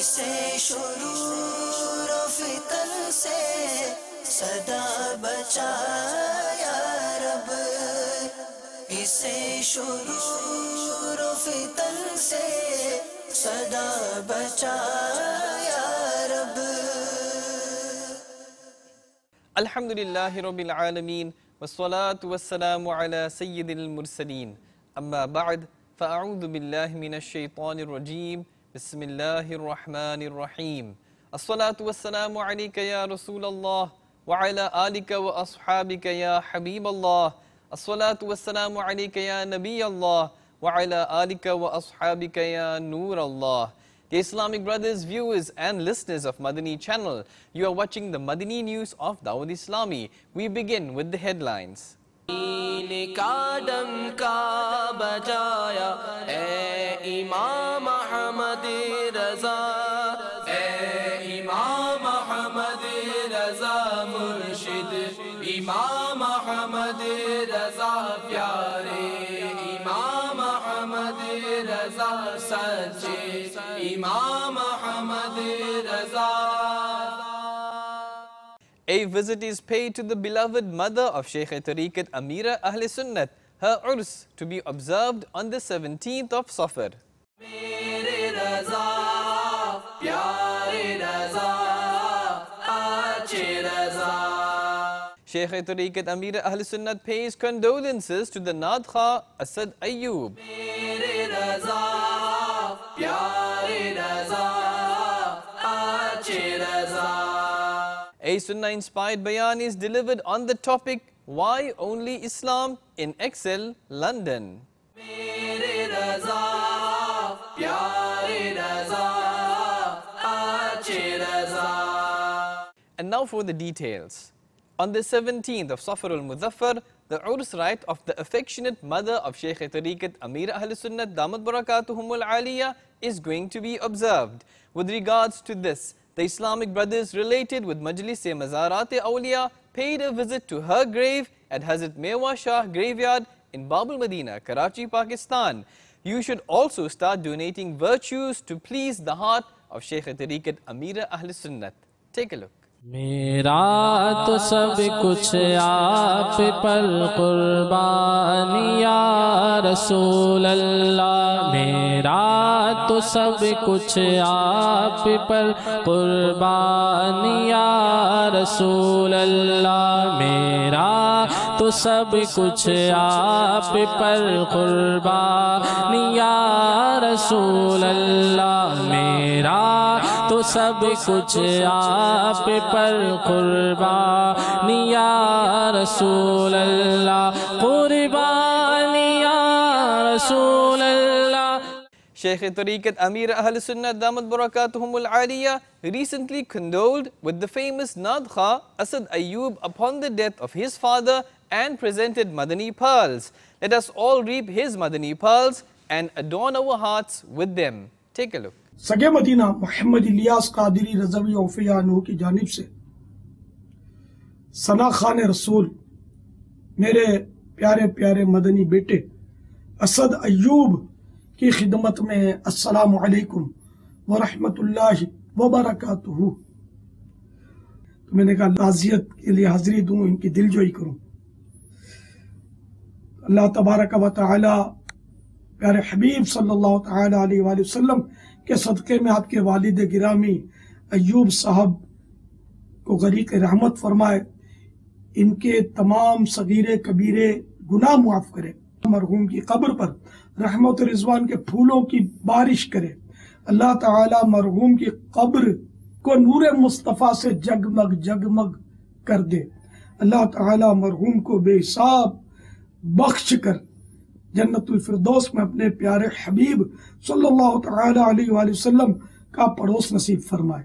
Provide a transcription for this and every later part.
اسے شرور و فتن سے صدا بچا یا رب، اسے شرور و فتن سے صدا بچا یا رب۔ الحمدللہ رب العالمین والصلاة والسلام علی سید المرسلین، اما بعد فاعوذ باللہ من الشیطان الرجیم، بسم اللہ الرحمن الرحیم۔ الصلاة والسلام علیک یا رسول اللہ وعلی آلک واصحابک یا حبیب اللہ، الصلاة والسلام علیک یا نبی اللہ وعلی آلک واصحابک یا نور اللہ۔ Dear Islamic brothers, viewers and listeners of Madani channel, you are watching the Madani news of Dawud Islami. We begin with the headlines. کا ڈنکا بجایا اے امام احمد رضا، اے امام احمد رضا مرشد، امام احمد رضا پیارے، امام احمد رضا سچے، امام Ahmad Raza. A visit is paid to the beloved mother of Shaykh Tariqat Amira Ahl Sunnat, her urs to be observed on the 17th of Safar. Shaykh Tariqat Amira Ahl Sunnat pays condolences to the Nadkha Asad Ayyub. A Sunnah-inspired bayan is delivered on the topic, Why Only Islam in Excel, London. And now for the details. On the 17th of Safar al-Muzaffar, the Urs rite of the affectionate mother of Shaykh Tariqat Amira Ahl Sunnat Damat Barakatuhumul Aliyah is going to be observed. With regards to this, the Islamic brothers related with Majlis-e-Mazarat-e-Awliya paid a visit to her grave at Hazrat Mewa Shah Graveyard in Babul Madina, Karachi, Pakistan. You should also start donating virtues to please the heart of Shaykh Tariqat Amira Ahl Sunnat. Take a look. میرا تو سب کچھ آپ پر قربان یا رسول اللہ، میرا تو سب کچھ آپ پر قربان یا رسول اللہ، میرا تو سب کچھ آپ پر قربان یا رسول اللہ، میرا تو سب کچھ آپ پر قربان یا رسول اللہ، قربان یا رسول اللہ۔ Shaykh Tariqat Amira Ahl Sunnat Damat Barakatuhumul Aliyah recently condoled with the famous Nadkha Asad Ayyub upon the death of his father and presented Madani pearls. Let us all reap his Madani pearls and adorn our hearts with them. Take a look. سگے مدینہ محمد الیاس قادری رضوی اوفیاء عنہ کی جانب سے ثنا خان رسول میرے پیارے پیارے مدنی بیٹے اسد ایوب کی خدمت میں السلام علیکم ورحمۃ اللہ وبرکاتہ۔ تو میں نے کہا تعزیت کے لیے حاضری دوں، ان کی دل جوئی کروں۔ اللہ تبارک و تعالی پیارے حبیب صلی اللہ تعالی علیہ وآلہ وسلم کے صدقے میں آپ کے والد گرامی ایوب صاحب کو غریق رحمت فرمائے، ان کے تمام صغیرے کبیرے گناہ معاف کرے، مرحوم کی قبر پر رحمت و رضوان کے پھولوں کی بارش کرے، اللہ تعالی مرحوم کی قبر کو نور مصطفیٰ سے جگمگ جگمگ کر دے، اللہ تعالی مرحوم کو بے حساب بخش کر جنت الفردوس میں اپنے پیارے حبیب صلی اللہ تعالی علیہ وآلہ وسلم کا پڑوس نصیب فرمائے۔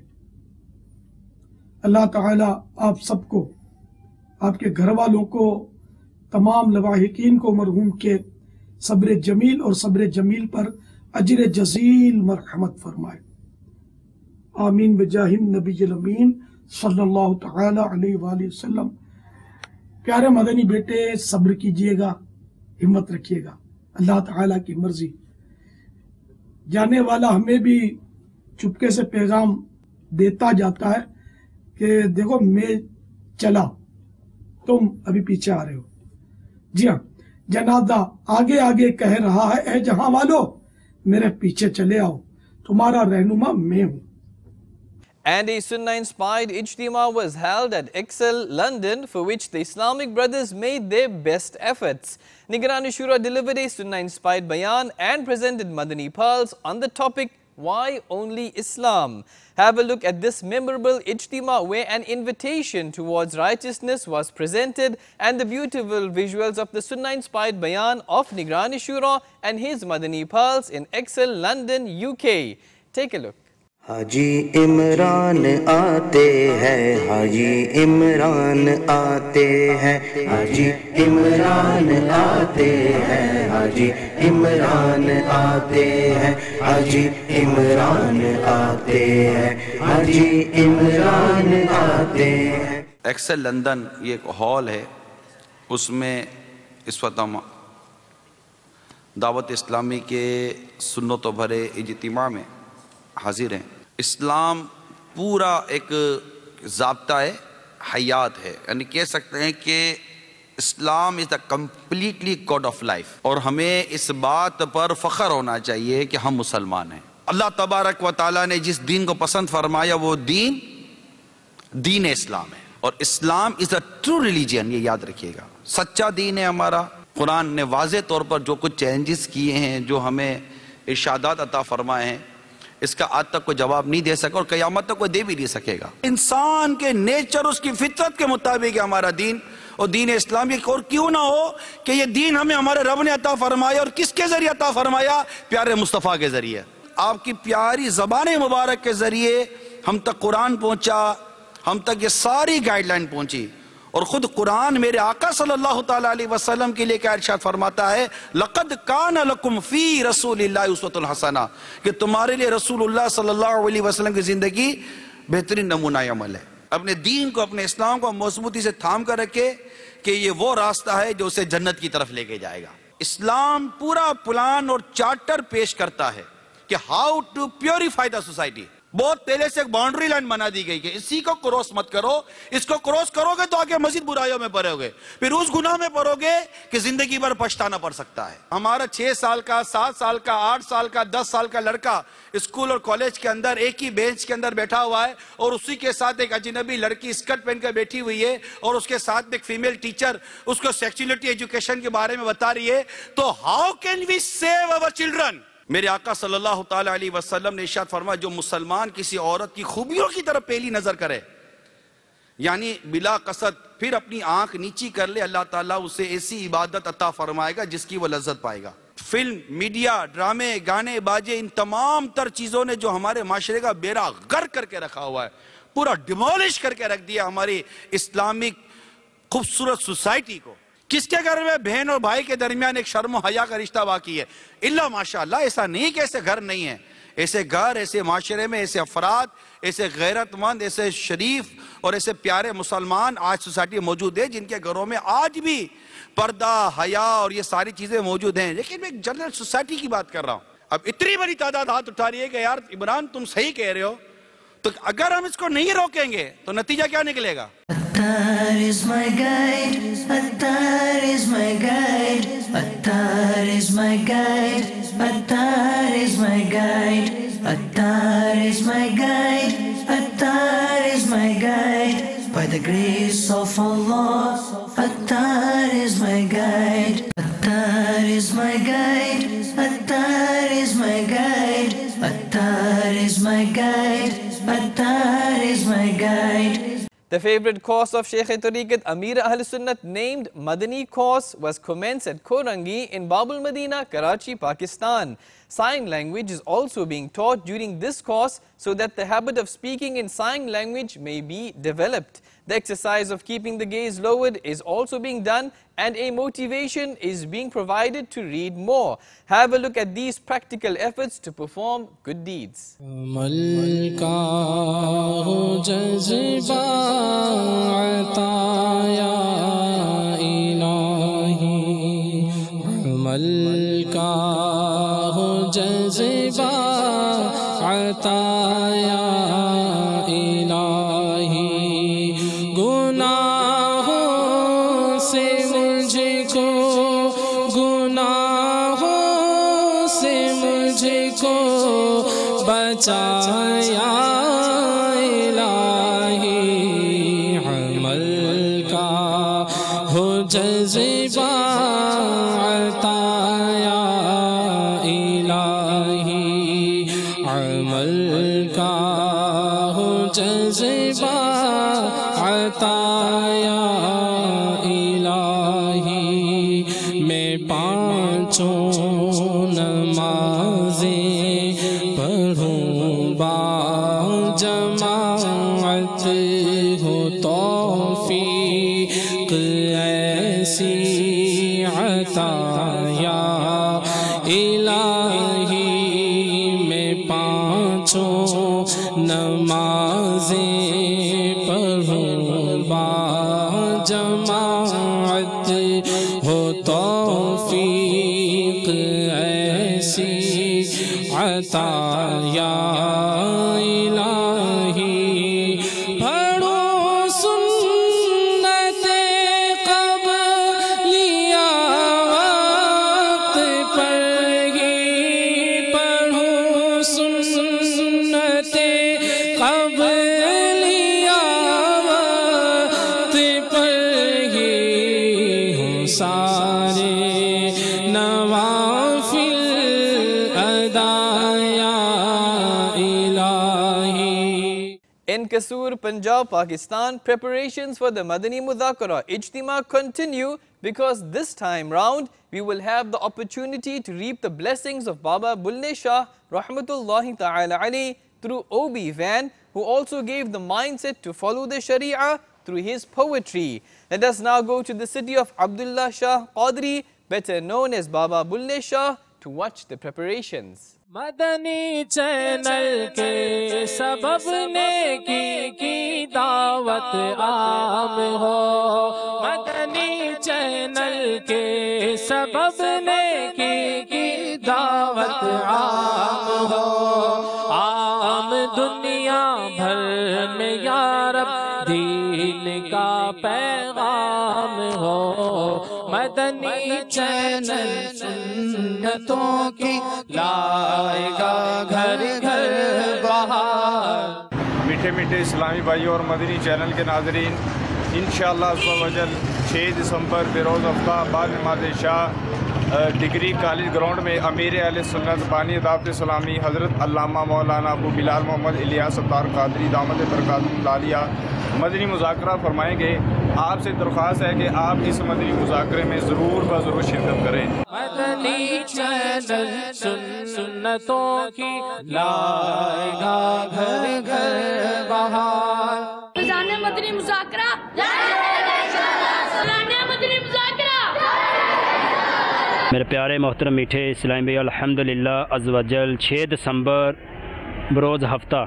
اللہ تعالی آپ سب کو، آپ کے گھر والوں کو، تمام لواحقین کو مرحوم کے صبر جمیل اور صبر جمیل پر اجر جزیل مرحمت فرمائے، آمین بجاہ النبی الامین صلی اللہ تعالی علیہ وآلہ وسلم۔ پیارے مدنی بیٹے، صبر کیجئے گا، ہمت رکھیے گا، اللہ تعالیٰ کی مرضی۔ جانے والا ہمیں بھی چپکے سے پیغام دیتا جاتا ہے کہ دیکھو میں چلا، تم ابھی پیچھے آ رہے ہو. جی ہاں، جنازہ آگے آگے کہہ رہا ہے اے جہاں والو میرے پیچھے چلے آؤ، تمہارا رہنما میں ہوں. And a Sunnah-inspired Ijtima was held at Excel, London, for which the Islamic brothers made their best efforts. Nigran-e-Shura delivered a Sunnah-inspired bayan and presented Madani pearls on the topic, Why Only Islam? Have a look at this memorable Ijtima where an invitation towards righteousness was presented and the beautiful visuals of the Sunnah-inspired bayan of Nigran-e-Shura and his Madani pearls in Excel, London, UK. Take a look. حاجی عمران آتے ہیں، حاجی عمران آتے ہیں، حاجی عمران آتے ہیں، حاجی عمران آتے ہیں، حاجی عمران آتے ہیں، حاجی عمران آتے ہیں. ایکسل لندن یہ ایک ہال ہے، اس میں اس وقت ہم دعوت اسلامی کے سنت و بھرے اجتماع میں حاضر ہیں. اسلام پورا ایک ضابطہ ہے، حیات ہے، یعنی کہہ سکتے ہیں کہ اسلام از دا کمپلیٹلی کوڈ آف لائف، اور ہمیں اس بات پر فخر ہونا چاہیے کہ ہم مسلمان ہیں. اللہ تبارک و تعالیٰ نے جس دین کو پسند فرمایا وہ دین اسلام ہے، اور اسلام از اے ٹرو ریلیجن، یہ یاد رکھیے گا. سچا دین ہے ہمارا. قرآن نے واضح طور پر جو کچھ چیلنجز کیے ہیں، جو ہمیں ارشادات عطا فرمائے ہیں، اس کا آج تک کوئی جواب نہیں دے سکا اور قیامت تک کوئی دے بھی نہیں سکے گا. انسان کے نیچر، اس کی فطرت کے مطابق ہے ہمارا دین، اور دین اسلامی. اور کیوں نہ ہو کہ یہ دین ہمیں ہمارے رب نے عطا فرمایا، اور کس کے ذریعے عطا فرمایا؟ پیارے مصطفیٰ کے ذریعے. آپ کی پیاری زبان مبارک کے ذریعے ہم تک قرآن پہنچا، ہم تک یہ ساری گائیڈ لائن پہنچی. اور خود قرآن میرے آقا صلی اللہ تعالیٰ علیہ وسلم کے لیے کیا ارشاد فرماتا ہے؟ لَقَدْ كَانَ لَكُمْ فِي رَسُولِ اللَّهِ أُسْوَةٌ حَسَنَةٌ، کہ تمہارے لیے رسول اللہ صلی اللہ علیہ وسلم کی زندگی بہترین نمونہ عمل ہے. اپنے دین کو، اپنے اسلام کو مضبوطی سے تھام کر رکھے کہ یہ وہ راستہ ہے جو اسے جنت کی طرف لے کے جائے گا. اسلام پورا پلان اور چارٹر پیش کرتا ہے کہ how to purify the society. بہت پہلے سے ایک باؤنڈری لائن بنا دی گئی کہ اسی کو کراس مت کرو، اس کو کراس کرو گے تو آگے مزید برائیوں میں پڑو گے، پھر اس گناہ میں پڑو گے کہ زندگی بھر پچھتانا پڑ سکتا ہے. ہمارا 6 سال کا، 7 سال کا، 8 سال کا، 10 سال کا لڑکا اسکول اور کالج کے اندر ایک ہی بینچ کے اندر بیٹھا ہوا ہے، اور اسی کے ساتھ ایک اجنبی لڑکی اسکرٹ پہن کر بیٹھی ہوئی ہے، اور اس کے ساتھ ایک فیمیل ٹیچر اس کو سیکچولیٹی ایجوکیشن کے بارے میں بتا رہی ہے. تو ہاؤ کین وی سیو اور چلڈرن؟ میرے آقا صلی اللہ تعالیٰ علیہ وسلم نے ارشاد فرمایا، جو مسلمان کسی عورت کی خوبیوں کی طرف پہلی نظر کرے، یعنی بلا قصد پھر اپنی آنکھ نیچی کر لے، اللہ تعالیٰ اسے ایسی عبادت عطا فرمائے گا جس کی وہ لذت پائے گا. فلم، میڈیا، ڈرامے، گانے باجے، ان تمام تر چیزوں نے جو ہمارے معاشرے کا بیڑا غرق کر کے رکھا ہوا ہے، پورا ڈیمولش کر کے رکھ دیا ہماری اسلامک خوبصورت سوسائٹی کو. کس کے گھر میں بہن اور بھائی کے درمیان ایک شرم و حیا کا رشتہ باقی ہے؟ اللہ ماشاءاللہ ایسا نہیں کہ ایسے گھر نہیں ہیں. ایسے گھر، ایسے معاشرے میں ایسے افراد، ایسے غیرت مند، ایسے شریف اور ایسے پیارے مسلمان آج سوسائٹی موجود ہے جن کے گھروں میں آج بھی پردہ، حیا اور یہ ساری چیزیں موجود ہیں. لیکن میں ایک جنرل سوسائٹی کی بات کر رہا ہوں. اب اتنی بڑی تعداد ہاتھ اٹھا رہی ہے کہ یار عمران تم صحیح کہہ رہے ہو، تو اگر ہم اس کو نہیں روکیں گے تو نتیجہ کیا نکلے گا؟ Attar is my guide, Attar is my guide, Attar is my guide, Attar is my guide, Attar is my guide, Attar is my guide. By the grace of Allah, Attar is my guide, Attar is my guide, Attar is my guide, Attar is my guide, Attar is my guide. The favorite course of Sheikh Tariqat Amir Ahl Sunnat named Madani course was commenced at Korangi in Babul Madina, Karachi, Pakistan. Sign language is also being taught during this course so that the habit of speaking in sign language may be developed. The exercise of keeping the gaze lowered is also being done and a motivation is being provided to read more. Have a look at these practical efforts to perform good deeds. عمل کا ہو جذبہ عطا یا الہی، عمل کا ہو جذبہ عطا گناہوں سے مجھ کو بچایا الہی، عمل کا ہو جذبہ عطا یا الہی، عمل کا ہو جذبہ عطا یا الہی، میں پانچوں نمازیں پڑھوں با جماعت، ہو توفیق ایسی عطا یا الہی، میں پانچوں نمازیں پڑھوں با جماعت، ہو توفیق ایسی عطا یا الہی، پڑھو سنت قبلیہ وقت پر ہی، پڑھو سنت قبلیہ وقت پر ہی، ہو سارے نوافل ادا یا الہی۔ In Kasur, Punjab, Pakistan, preparations for the Madani Mudhakara Ijtima continue, because this time round we will have the opportunity to reap the blessings of Baba Bulle Shah Rahmatullahi Ta'ala Ali through OB Van, who also gave the mindset to follow the Sharia through his poetry. Let us now go to the city of Abdullah Shah Qadri, better known as Baba Bulle Shah, to watch the preparations. Madani channel کے سبب نیکی کی دعوت عام ہو، مدنی channel کے سبب نیکی کی دعوت عام ہو، عام دنیا بھر میں یا رب دین کا پیغام ہو، مدنی چینل سنتوں کی لائے گا گھر گھر بہار۔ میٹھے میٹھے اسلامی بھائیوں اور مدنی چینل کے ناظرین، انشاءاللہ عز و جل 6 دسمبر بروز ہفتہ بعد نماز عشاء ڈگری کالج گراؤنڈ میں امیر اہل سنت بانی دعوت اسلامی حضرت علامہ مولانا ابو بلال محمد الیاس ستار قادری دامت برکاتہ العالیہ مدنی مذاکرہ فرمائیں گے۔ آپ سے درخواست ہے کہ آپ اس مدنی مذاکرے میں ضرور بضرور شرکت کریں۔ مدنی چینل سنتوں کی لائے گا گھر گھر بہار۔ فضان مدنی مذاکرہ، فضان مدنی مذاکرہ۔ میرے پیارے محترم میٹھے اسلامی بھائی، الحمدللہ عز و جل 6 دسمبر بروز ہفتہ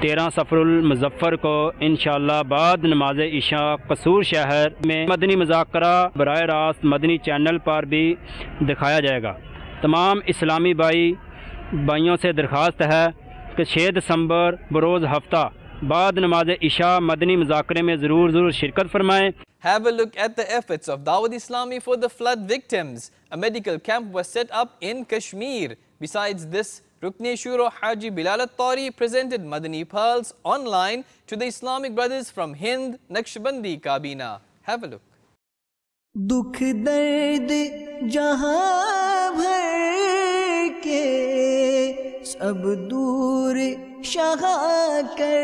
13 صفر المظفر کو انشاءاللہ بعد نماز عشاء قصور شہر میں مدنی مذاکرہ براہ راست مدنی چینل پر بھی دکھایا جائے گا۔ تمام اسلامی بھائیوں سے درخواست ہے کہ 6 دسمبر بروز ہفتہ بعد نماز عشاء مدنی مذاکرے میں ضرور شرکت فرمائیں۔ Have a look at the efforts of Dawud Islami for the flood victims. A medical camp was set up in Kashmir. Besides this, Rukni Shuro Haji Bilal At-Tari presented Madani Pearls online to the Islamic brothers from Hind Naqshbandi Kabina. Have a look. دکھ درد جہاں بھر کے سب دور شہا کر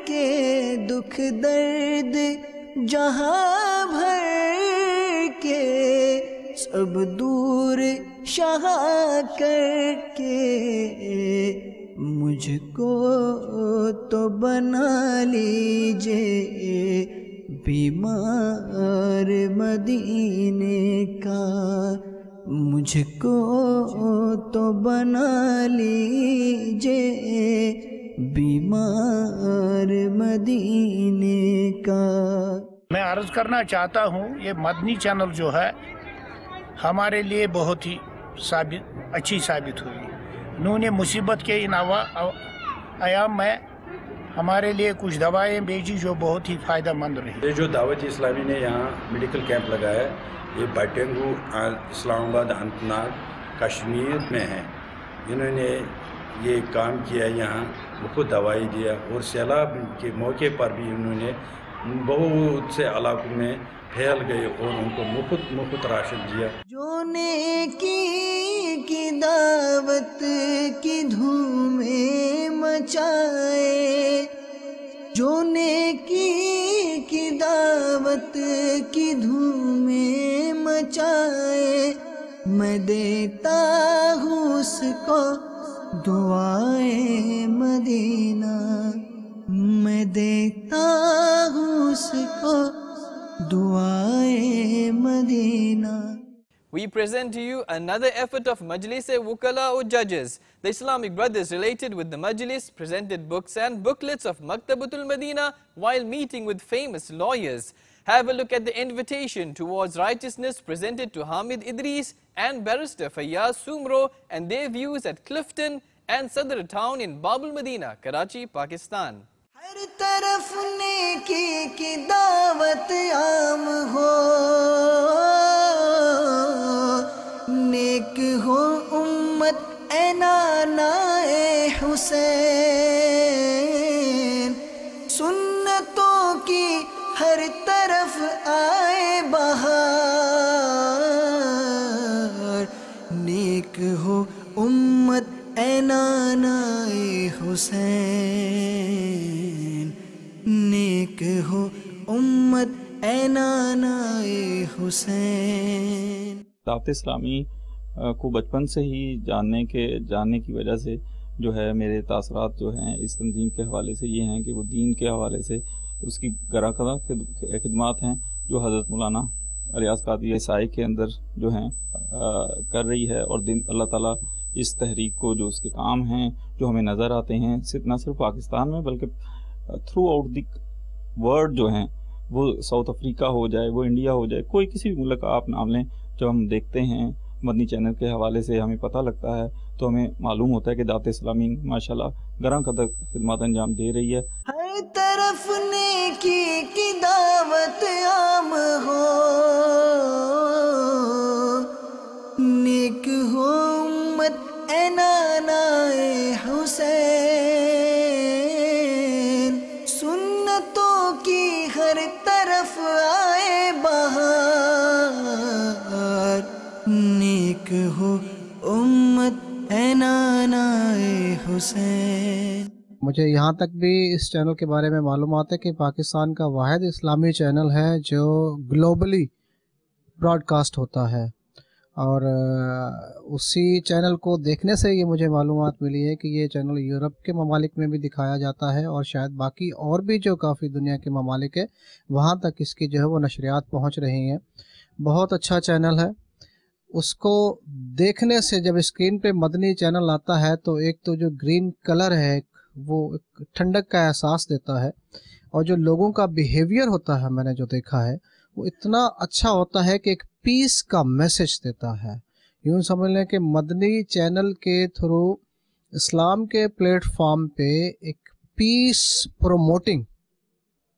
کے، دکھ درد جہاں بھر کے سب دور شہا کر کے، مجھ کو تو بنا لیجئے بیمار مدینے کا، مجھ کو تو بنا لیجئے بیمار مدینے کا۔ میں عرض کرنا چاہتا ہوں، یہ مدنی چینل جو ہے ہمارے لیے بہت ہی اچھی ثابت ہوئی۔ انہوں نے مصیبت کے ان ایام میں ہمارے لیے کچھ دوائیں بھیجی جو بہت ہی فائدہ مند رہی۔ یہ جو دعوت اسلامی نے یہاں میڈیکل کیمپ لگایا ہے، یہ بٹنگو اسلام آباد اننت ناگ کشمیر میں ہیں. انہوں نے یہ کام کیا, یہاں مفت دوائی دیا, اور سیلاب کے موقع پر بھی انہوں نے بہت سے علاقوں میں پھیل گئے اور ان کو مفت راشن دیا. جو نیکی کی دعوت کی دھومیں مچائے, جو نیکی کی دعوت کی دھومیں مچائے, میں دیتا ہوں اس کو دعائے مدینہ, میں دیتا ہوں اس کو دعائے مدینہ. We present to you another effort of Majlis-e-Wukala or judges. The Islamic brothers related with the Majlis presented books and booklets of Maktabatul Madina while meeting with famous lawyers. Have a look at the invitation towards righteousness presented to Hamid Idris and Barrister Fayyaz Sumro and their views at Clifton and Sadr Town in Babul Madina, Karachi, Pakistan. ہر طرف نیکی کی دعوت عام ہو, نیک ہو امت اے نانا اے حسین, سنتوں کی ہر طرف آئے بہار, نیک ہو امت اے نانا اے حسین, نیک ہو امت اے نانا اے حسین. دعوت اسلامی کو بچپن سے ہی جاننے کی وجہ سے جو ہے میرے تاثرات جو ہیں اس تنظیم کے حوالے سے یہ ہیں کہ وہ دین کے حوالے سے اس کی گراں خدمات ہیں جو حضرت مولانا ریاض قادری سائے کے اندر جو ہیں کر رہی ہے, اور اللہ تعالیٰ اس تحریک کو جو اس کے کام ہیں جو ہمیں نظر آتے ہیں نہ صرف پاکستان میں بلکہ تھرو آؤٹ دی ورلڈ جو ہیں, وہ ساؤتھ افریقہ ہو جائے, وہ انڈیا ہو جائے, کوئی کسی بھی ملک کا آپ نام لیں, جب ہم دیکھتے ہیں مدنی چینل کے حوالے سے ہمیں پتہ لگتا ہے تو ہمیں معلوم ہوتا ہے کہ دعوت اسلامی ماشاءاللہ گراں قدر خدمات انجام دے رہی ہے. ہر طرف نیکی کی دعوت عام ہو, نیک ہو امت اے نانا اے حسین, سنتوں کی ہر طرف آئے بہار, نیک ہو امت اے نانا اے حسین. مجھے یہاں تک بھی اس چینل کے بارے میں معلومات ہے کہ پاکستان کا واحد اسلامی چینل ہے جو گلوبلی براڈ کاسٹ ہوتا ہے, اور اسی چینل کو دیکھنے سے یہ مجھے معلومات ملی ہے کہ یہ چینل یورپ کے ممالک میں بھی دکھایا جاتا ہے, اور شاید باقی اور بھی جو کافی دنیا کے ممالک ہے وہاں تک اس کی جو ہے وہ نشریات پہنچ رہی ہیں. بہت اچھا چینل ہے. اس کو دیکھنے سے جب اسکرین پہ مدنی چینل آتا ہے تو ایک تو جو گرین کلر ہے وہ ایک ٹھنڈک کا احساس دیتا ہے, اور جو لوگوں کا بیہیویئر ہوتا ہے میں نے جو دیکھا ہے وہ اتنا اچھا ہوتا ہے کہ ایک پیس کا میسج دیتا ہے. یوں سمجھ لیں کہ مدنی چینل کے تھرو اسلام کے پلیٹ فارم پہ ایک پیس پروموٹنگ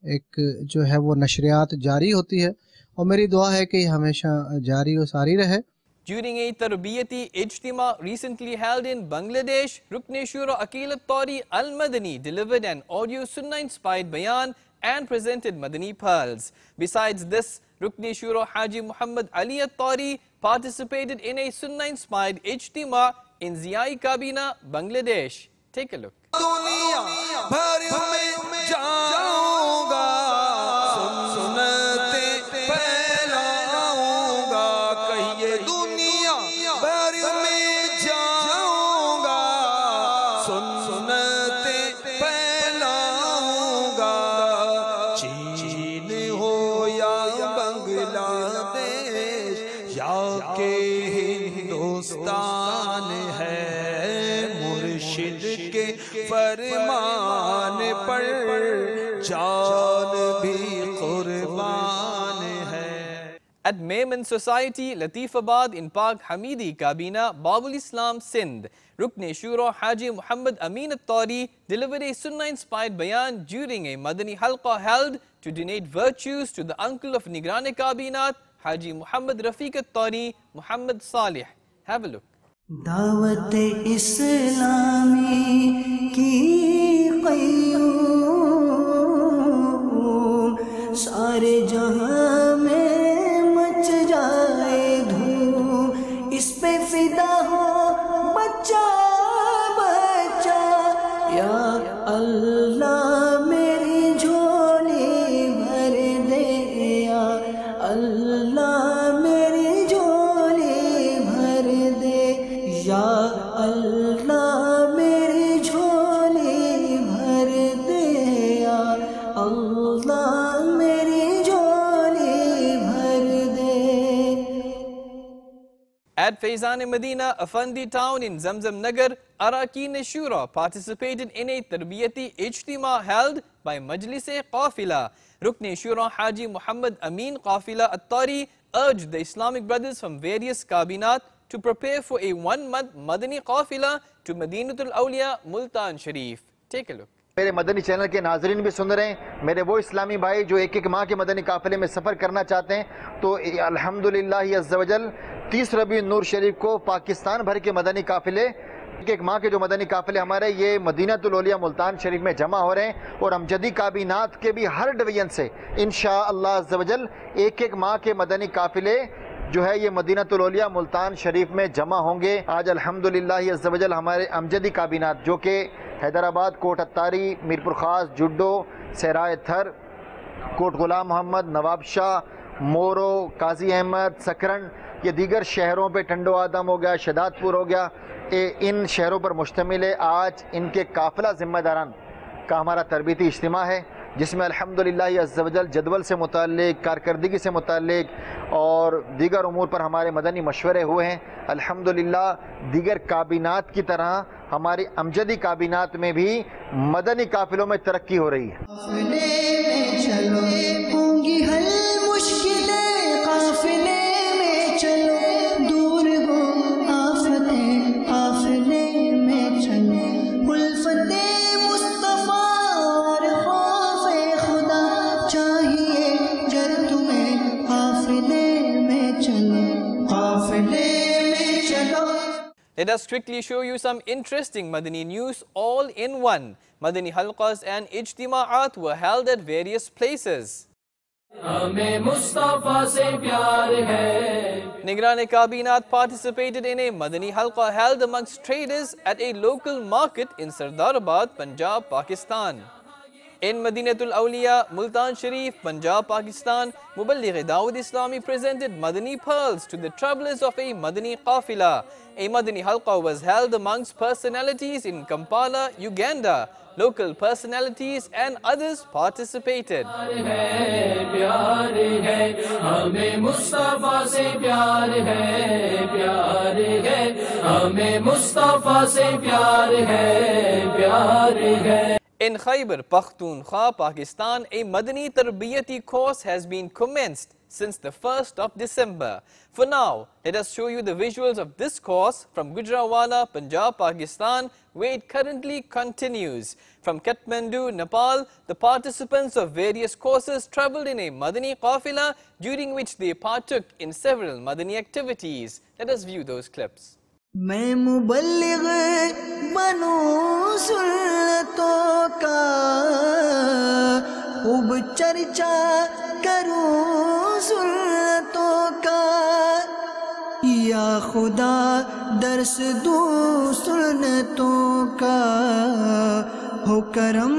ایک جو ہے وہ نشریات جاری ہوتی ہے, اور میری دعا ہے کہ یہ ہمیشہ جاری و ساری رہے. During a Tarbiyati Ijtima recently held in Bangladesh, Rukn Shura Aqil At-Tari Al-Madani delivered an audio Sunnah-inspired bayan and presented Madani pearls. Besides this, Rukn Shura Haji Muhammad Ali At-Tari participated in a Sunnah-inspired Ijtima in Ziyai Kabina, Bangladesh. Take a look. دنیا بھر میں جاؤں گا, سنتیں پھیلاؤں گا, کہیے دنیا بھر میں جاؤں گا, سنتیں پھیلاؤں گا, چین ہو یا بنگلہ دیش یا کہ ہندوستان ہے, مرشد کے فرمان پر جان بھی قربان ہے. At Maiman Society, Latifabad in Pak Hamidi Kabina, Babul Islam Sindh, Rukn Shura Haji Muhammad Amin At-Tari delivered a Sunnah-inspired bayan during a Madani Halqa held to donate virtues to the uncle of Nigran-e Kabinat, Haji Muhammad Rafiq At-Tari, Muhammad Salih. Have a look. دعوت اسلامی کی قیوم سارے جہاں میں مچ جائے دھوم اس پہ فدا ہو بچہ بچہ یا اللہ میری جھولی بھر دے یا اللہ میری جھولی بھر دے یا اللہ میری جھولی بھر دے یا اللہ میری جھولی بھر دے. At Faizan Medina, Afandi town in Zamzam Nagar, Arakin Shura participated in a Tarbiyati Ijtima held by Majlis-e Qafila. Rukn Shura Haji Muhammad Amin Qafila At-Tari urged the Islamic brothers from various kabinat to prepare for a 1-month Madani Qafila to Madinatul Awliya, Multan Sharif. Take a look. میرے مدنی channel کے ناظرین بھی سن رہے ہیں، میرے وہ اسلامی بھائی جو ایک ماہ کے مدنی قافلے میں سفر کرنا چاہتے ہیں، تو الحمدللہ عز و جل 30 ربیع النور شریف کو پاکستان بھر کے مدنی قافلے، ایک ماہ کے جو مدنی قافلے ہمارے یہ مدینۃ الاولیاء ملتان شریف میں جمع ہو رہے ہیں، اور امجدی کابینات کے بھی ہر ڈویژن سے انشاءاللہ عز و جل ایک ماہ کے مدنی قافلے جو ہے یہ مدینۃ الاولیاء ملتان شریف میں جمع ہوں گے. آج الحمدللہ عز و جل ہمارے امجدی کابینات جو کہ حیدرآباد، کوٹ اتاری، میرپور خاص، جڈو، صحرائے تھر، کوٹ غلام محمد، نواب شاہ، مورو، قاضی احمد، سکرن، یہ دیگر شہروں پہ ٹنڈو آدم ہو گیا، شداد پور ہو گیا، ان شہروں پر مشتمل ہے. آج ان کے قافلہ ذمہ داران کا ہمارا تربیتی اجتماع ہے، جس میں الحمدللہ عز و جل جدول سے متعلق، کارکردگی سے متعلق اور دیگر امور پر ہمارے مدنی مشورے ہوئے ہیں. الحمدللہ دیگر کابینات کی طرح ہماری امجدی کابینات میں بھی مدنی قافلوں میں ترقی ہو رہی ہے. قافلے میں چلو ہوں گی حل مشکلیں، قافلے میں چلو دور ہو آفتیں، قافلے میں چلو الفت مصطفیٰ اور خوف خدا چاہیے جب تمہیں، قافلے میں چلو قافلے میں چلو. Let us quickly show you some interesting Madani news all in one. Madani halqas and ijtima'at were held at various places. Nigran Kabinat participated in a Madani halqa held amongst traders at a local market in Sardarabad, Punjab, Pakistan. In Madinatul Awliya, Multan Sharif, Punjab, Pakistan, Muballigh Dawood Islami presented Madani pearls to the travelers of a Madani qafila. A Madani halqa was held amongst personalities in Kampala, Uganda. Local personalities and others participated. In Khyber Pakhtunkhwa, Pakistan, a Madani Tarbiyati course has been commenced since the 1st of December. For now, let us show you the visuals of this course from Gujranwala, Punjab, Pakistan, where it currently continues. From Kathmandu, Nepal, the participants of various courses travelled in a Madani qafila, during which they partook in several Madani activities. Let us view those clips. میں مبلغ بنوں سنتوں کا، خوب چرچا کروں سنتوں کا، یا خدا درس دوں سنتوں کا، ہو کرم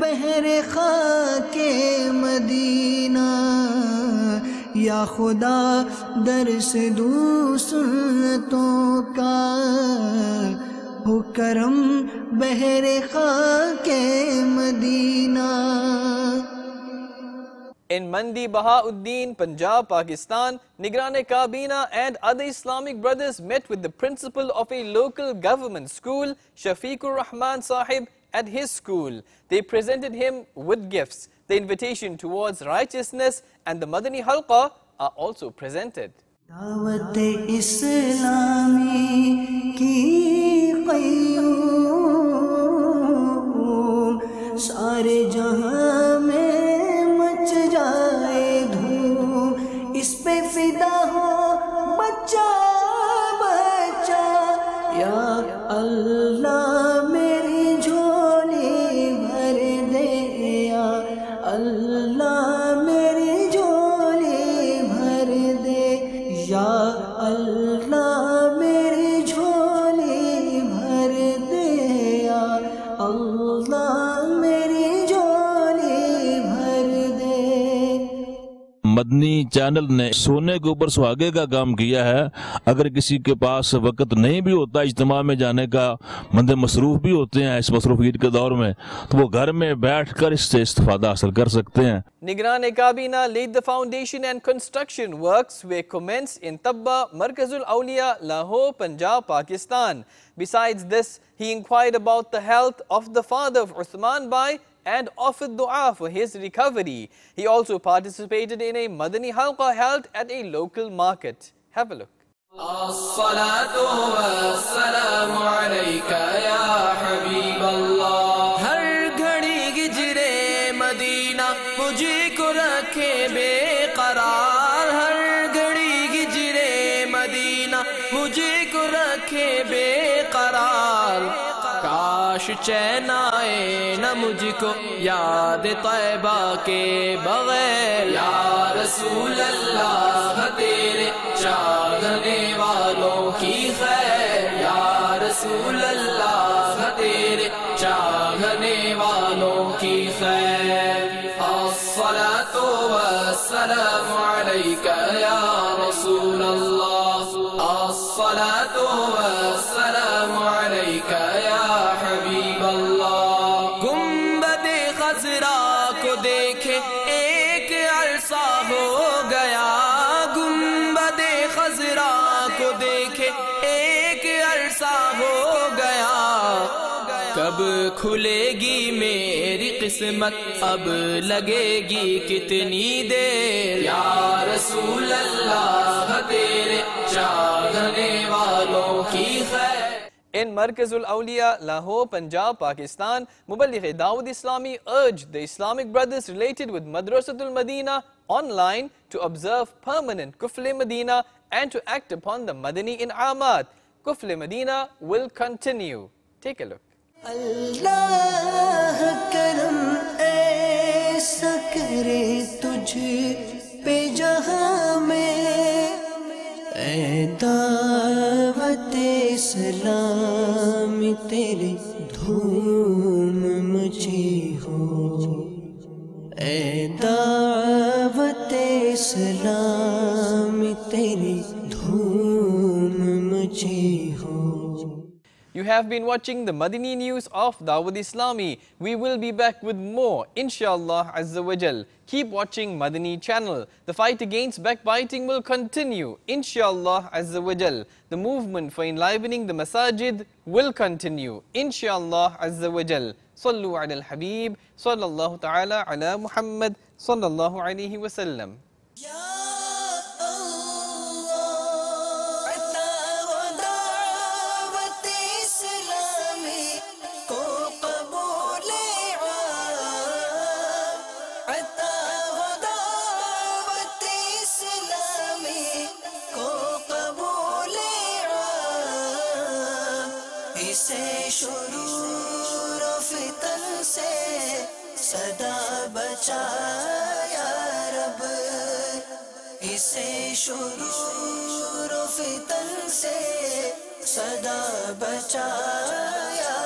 بحر خاک مدینہ، یا خدا درس دوں سنتوں کا، ہو کرم بحر خاک مدینہ. In Mandi Bahauddin, Punjab, Pakistan, Nigran Kabina and other Islamic brothers met with the principal of a local government school, Shafiqur Rahman Sahib, at his school. They presented him with gifts. The invitation towards righteousness and the Madani halqa are also presented. دعوت اسلامی کی قیوم سارے جہاں میں مچ جائے دھوم اس پہ channel نے سونے کے اوپر سہاگے کا کام کیا ہے. اگر کسی کے پاس وقت نہیں بھی ہوتا اجتماع میں جانے کا، بندے مصروف بھی ہوتے ہیں اس مصروفیت کے دور میں، تو وہ گھر میں بیٹھ کر اس سے استفادہ حاصل کر سکتے ہیں. Nigran Kabina laid the foundation and construction works were commenced in Tabba, Markazul Awliya, Lahore, Punjab, Pakistan. Besides this, he inquired about the health of the father of Uthman Bhai and offered dua for his recovery. He also participated in a Madani Halqa held at a local market. Have a look. As-salatu was-salamu alayka ya Habib Allah. Har ghadi gijre Madina mujhe ko rakhe beqarar. Har ghadi gijre Madina mujhe ko rakhe beqarar. کاش چین آئے نہ مجھ کو یاد طیبہ کے بغیر. یا رسول اللہ تیرے چاہنے والوں کی خیر. یا رسول اللہ تیرے چاہنے والوں کی خیر. الصلاة والسلام علیکہ یا رسول اللہ. الصلاة والسلام علیکہ یا حبیب اللہ. گنبد خضرا کو دیکھے ایک عرصہ ہو گیا. گنبد خضرا کو دیکھے ایک عرصہ ہو گیا. کب کھلے گی میری قسمت اب لگے گی کتنی دیر. یا رسول اللہ تیرے چاہنے والوں کی خیر. In Markazul Awliya, Lahore, Punjab, Pakistan, Muballigh Dawud Islami urged the Islamic brothers related with Madrasatul Madina online to observe permanent Kufle Madina and to act upon the Madani In'amat. Kufle Madina will continue. Take a look. Allah karam aisa kare tujh pe jahan mein اے دعوت اسلام تیری دھوم مچی ہو. اے دعوت اسلام تیری دھوم مچی ہو. You have been watching the Madani news of Dawud Islami. We will be back with more, inshallah Azza wa Jal. Keep watching Madani channel. The fight against backbiting will continue, inshallah Azza wa Jal. The movement for enlivening the masajid will continue, inshallah Azza wa Jal. Sallu ala al-Habib, sallallahu ta'ala ala Muhammad, sallallahu alayhi wa sallam. شرور و فتن سے صدا بچا یا رب. اسے شرور و فتن سے صدا بچا یا